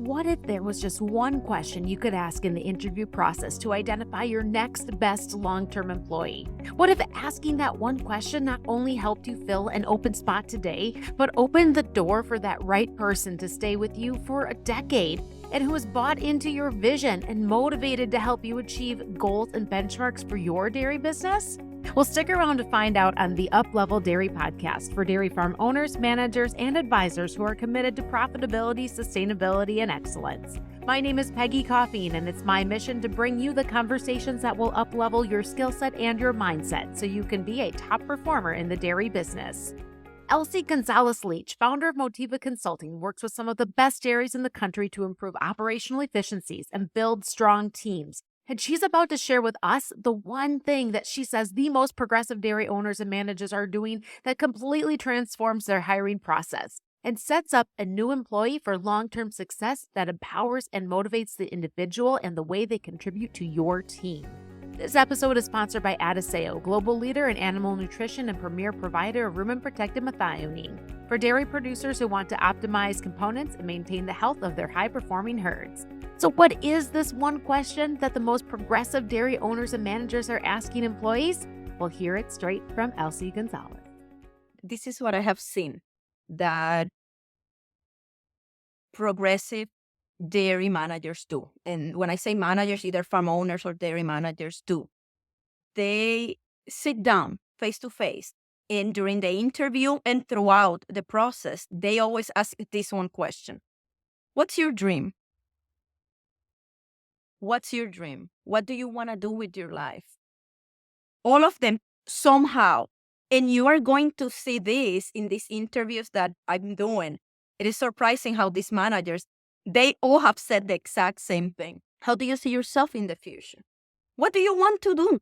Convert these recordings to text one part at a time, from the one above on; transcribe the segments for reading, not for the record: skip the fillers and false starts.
What if there was just one question you could ask in the interview process to identify your next best long-term employee? What if asking that one question not only helped you fill an open spot today, but opened the door for that right person to stay with you for a decade and who is bought into your vision and motivated to help you achieve goals and benchmarks for your dairy business? Well, stick around to find out on the Up-Level Dairy podcast for dairy farm owners, managers, and advisors who are committed to profitability, sustainability, and excellence. My name is Peggy Coffeen, and it's my mission to bring you the conversations that will up-level your skill set and your mindset so you can be a top performer in the dairy business. Elsie Gonzalez Leach, founder of Motiva Consulting, works with some of the best dairies in the country to improve operational efficiencies and build strong teams. And she's about to share with us the one thing that she says the most progressive dairy owners and managers are doing that completely transforms their hiring process and sets up a new employee for long-term success that empowers and motivates the individual and the way they contribute to your team. This episode is sponsored by Adiseo, global leader in animal nutrition and premier provider of rumen-protected methionine for dairy producers who want to optimize components and maintain the health of their high-performing herds. So what is this one question that the most progressive dairy owners and managers are asking employees? We'll hear it straight from Elsie Gonzalez. This is what I have seen that progressive dairy managers do. And when I say managers, either farm owners or dairy managers do. They sit down face to face, and during the interview and throughout the process, they always ask this one question. What's your dream? What's your dream? What do you want to do with your life? All of them somehow. And you are going to see this in these interviews that I'm doing. It is surprising how these managers, they all have said the exact same thing. How do you see yourself in the future? What do you want to do?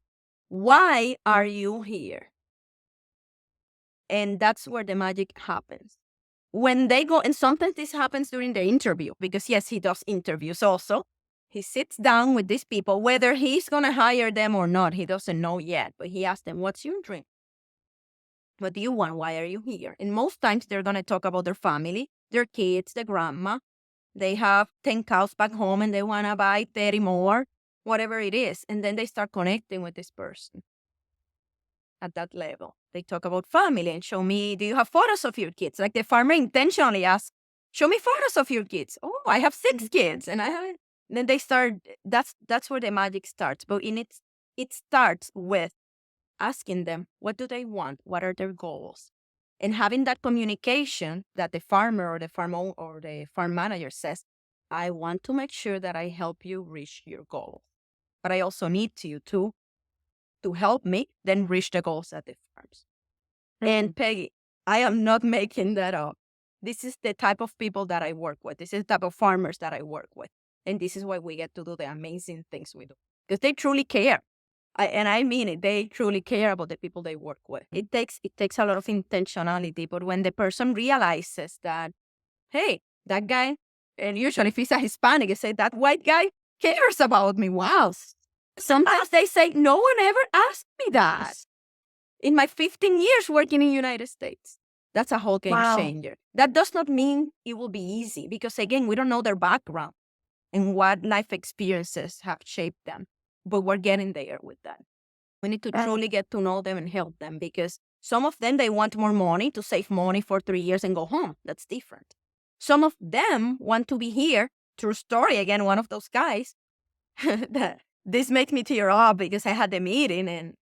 Why are you here? And that's where the magic happens. When they go, and sometimes this happens during the interview, because yes, he does interviews also. He sits down with these people, whether he's going to hire them or not, he doesn't know yet. But he asks them, what's your dream? What do you want? Why are you here? And most times they're going to talk about their family, their kids, the grandma. They have 10 cows back home and they want to buy 30 more, whatever it is. And then they start connecting with this person at that level. They talk about family and show me, do you have photos of your kids? Like the farmer intentionally asks, show me photos of your kids. Oh, I have 6 kids and I have... Then they start, that's where the magic starts. But it starts with asking them, what do they want? What are their goals? And having that communication that the farmer or the farm manager says, I want to make sure that I help you reach your goal. But I also need you to help me then reach the goals at the farms. And Peggy, I am not making that up. This is the type of people that I work with. This is the type of farmers that I work with. And this is why we get to do the amazing things we do. Because they truly care. I mean it. They truly care about the people they work with. It takes a lot of intentionality. But when the person realizes that, hey, that guy, and usually if he's a Hispanic, they say, that white guy cares about me. Wow. Sometimes they say, no one ever asked me that. In my 15 years working in the United States. That's a whole game changer. That does not mean it will be easy. Because again, we don't know their background and what life experiences have shaped them. But we're getting there with that. We need to truly get to know them and help them, because some of them, they want more money to save money for 3 years and go home. That's different. Some of them want to be here. True story, again, one of those guys. This makes me tear up because I had the meeting and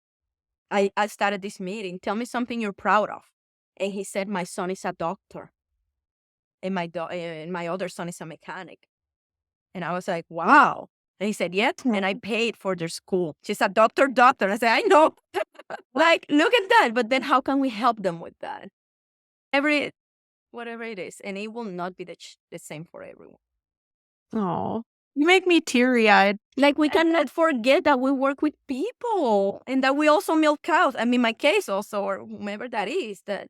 I started this meeting. Tell me something you're proud of. And he said, my son is a doctor. And my other son is a mechanic. And I was like, wow. And he said, yes. And I paid for their school. She's a doctor. I said, I know. Like, look at that. But then how can we help them with that? Whatever it is. And it will not be the same for everyone. Oh, you make me teary-eyed. Like, we cannot forget that we work with people and that we also milk cows. I mean, my case also, or whomever that is, that.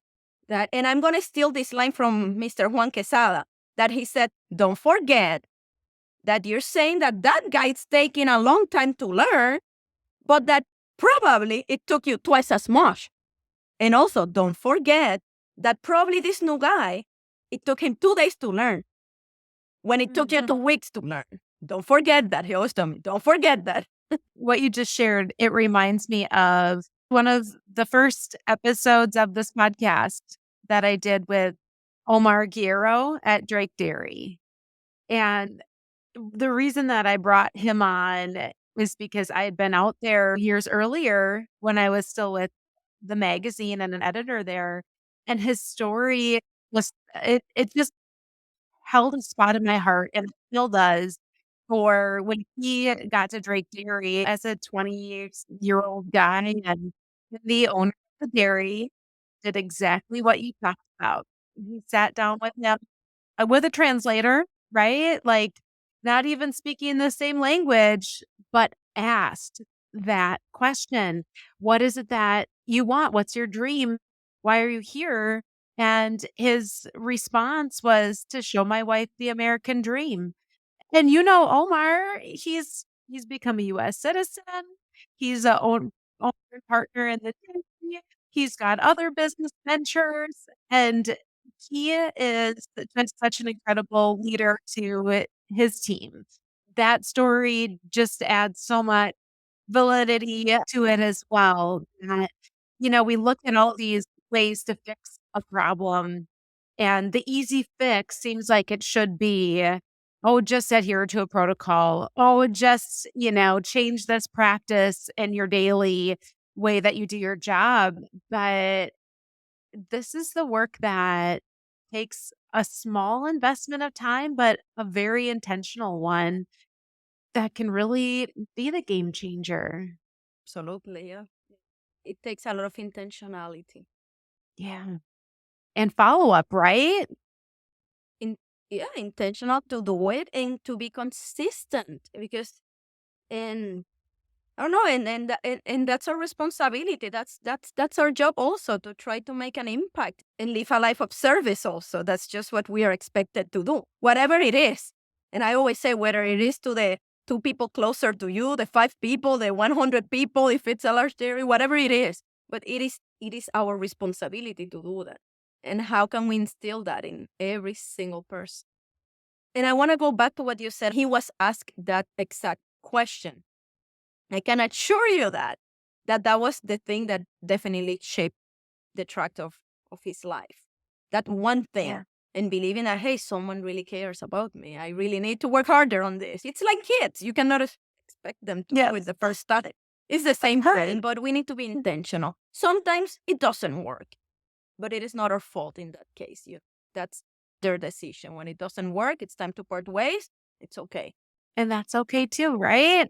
And I'm going to steal this line from Mr. Juan Quesada, that he said, don't forget that you're saying that guy is taking a long time to learn, but that probably it took you twice as much. And also, don't forget that probably this new guy, it took him 2 days to learn. when it took you 2 weeks to learn. Don't forget that. He always told me, don't forget that. What you just shared, it reminds me of one of the first episodes of this podcast that I did with Omar Guerrero at Drake Dairy. And the reason that I brought him on is because I had been out there years earlier when I was still with the magazine and an editor there. And his story was, it just held a spot in my heart, and it still does, for when he got to Drake Dairy as a 20-year-old guy, and the owner of the dairy did exactly what you talked about. He sat down with him, with a translator, right? Like, not even speaking the same language, but asked that question. What is it that you want? What's your dream? Why are you here? And his response was to show my wife the American dream. And Omar, he's become a US citizen. He's a owner and partner in the company. He's got other business ventures, and he is just such an incredible leader to his team. That story just adds so much validity to it as well. That, we look at all these ways to fix a problem, and the easy fix seems like it should be, oh, just adhere to a protocol. Oh, just, change this practice in your daily way that you do your job. But this is the work that takes a small investment of time, but a very intentional one that can really be the game changer. Absolutely, yeah. It takes a lot of intentionality. Yeah. And follow up, right? Intentional to do it and to be consistent, because and I don't know, and that's our responsibility. That's our job also, to try to make an impact and live a life of service also. That's just what we are expected to do, whatever it is. And I always say, whether it is to the 2 people closer to you, the 5 people, the 100 people, if it's a large dairy, whatever it is, but it is our responsibility to do that. And how can we instill that in every single person? And I want to go back to what you said. He was asked that exact question. I can assure you that was the thing that definitely shaped the track of his life. That one thing. Yeah. And believing that, hey, someone really cares about me. I really need to work harder on this. It's like kids. You cannot expect them to do it the first study. It's the same thing, but we need to be intentional. Sometimes it doesn't work, but it is not our fault in that case. That's their decision. When it doesn't work, it's time to part ways. It's okay. And that's okay too, right?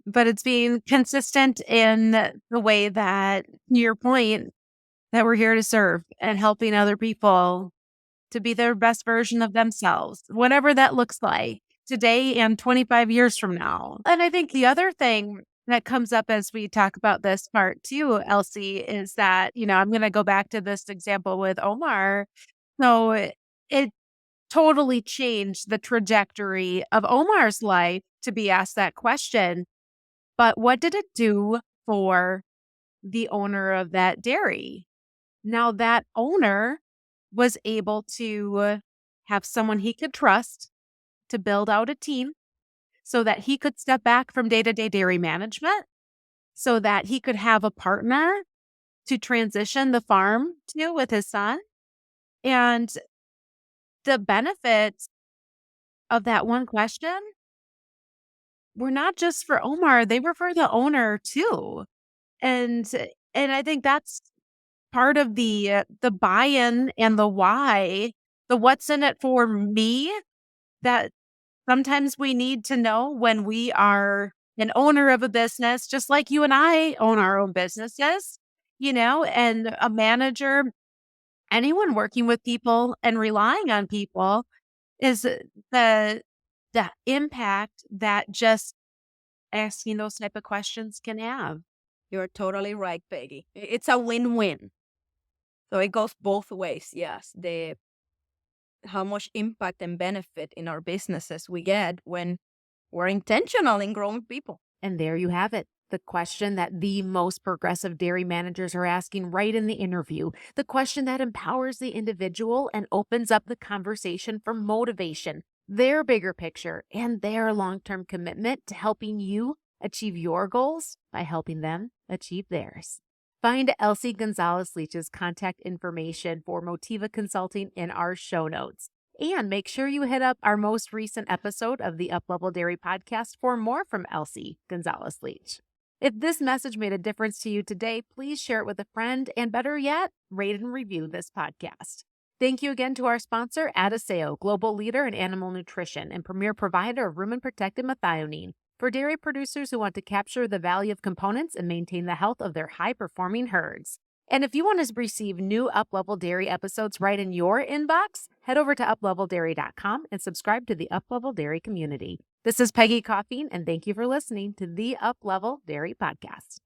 But it's being consistent in the way that, your point, that we're here to serve and helping other people to be their best version of themselves, whatever that looks like today and 25 years from now. And I think the other thing that comes up as we talk about this part too, Elsie, is that, I'm going to go back to this example with Omar. So it totally changed the trajectory of Omar's life to be asked that question. But what did it do for the owner of that dairy? Now that owner was able to have someone he could trust to build out a team so that he could step back from day-to-day dairy management, so that he could have a partner to transition the farm to with his son. And the benefits of that one question were not just for Omar, they were for the owner too. And I think that's part of the buy-in and the why, the what's in it for me, that sometimes we need to know when we are an owner of a business, just like you and I own our own businesses, and a manager, anyone working with people and relying on people, is the impact that just asking those type of questions can have. You're totally right, Peggy. It's a win-win. So it goes both ways, yes. How much impact and benefit in our businesses we get when we're intentional in growing people. And there you have it. The question that the most progressive dairy managers are asking right in the interview. The question that empowers the individual and opens up the conversation for motivation, their bigger picture, and their long-term commitment to helping you achieve your goals by helping them achieve theirs. Find Elsie Gonzalez Leach's contact information for Motiva Consulting in our show notes. And make sure you hit up our most recent episode of the Uplevel Dairy podcast for more from Elsie Gonzalez Leach. If this message made a difference to you today, please share it with a friend, and better yet, rate and review this podcast. Thank you again to our sponsor, Adiseo, global leader in animal nutrition and premier provider of rumen-protected methionine for dairy producers who want to capture the value of components and maintain the health of their high-performing herds. And if you want to receive new Uplevel Dairy episodes right in your inbox, head over to upleveldairy.com and subscribe to the Uplevel Dairy community. This is Peggy Coffeen, and thank you for listening to the Uplevel Dairy Podcast.